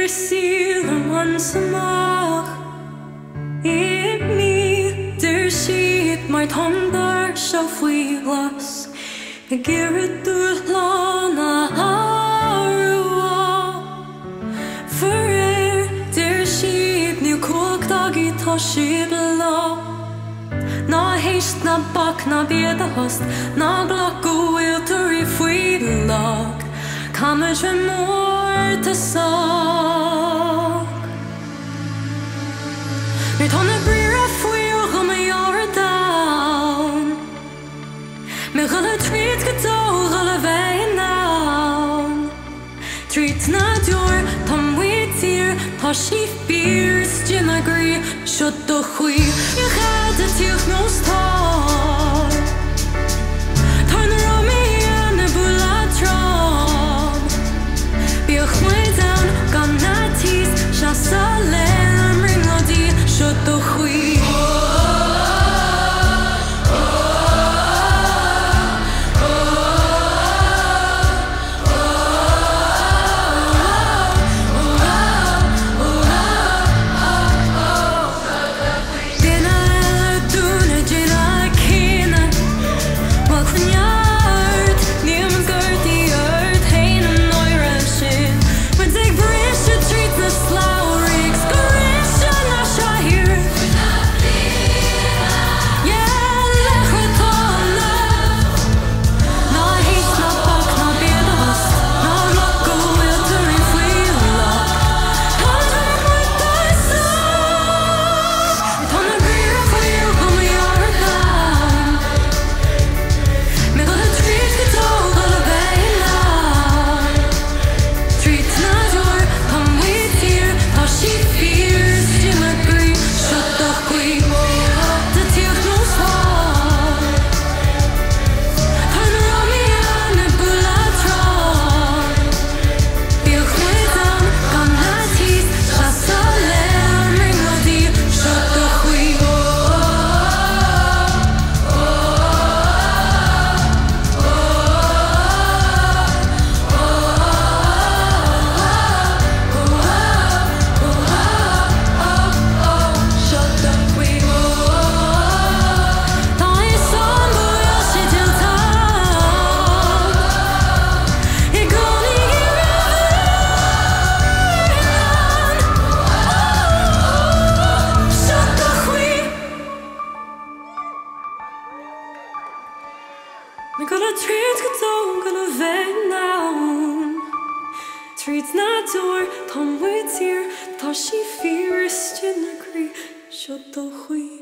fear seal once amach it me der sheet my thunder shall flee glass the gear to lana harua for der sheet new cook doggy to sheet law na haste na back na be the host na block will to free lock come as more to sock me ton a breer a fwil go me are down me gonna treat get all gonna vein now treat na door tom with here ta she fears Jim agree shut the hui you had to take no star turn around me and a bullet drum be a way down gonna tease just a lamb ring on the shut the hui me gonna treat get down gonna vein now treats not door come with here ta she fears Jim agree shut the hui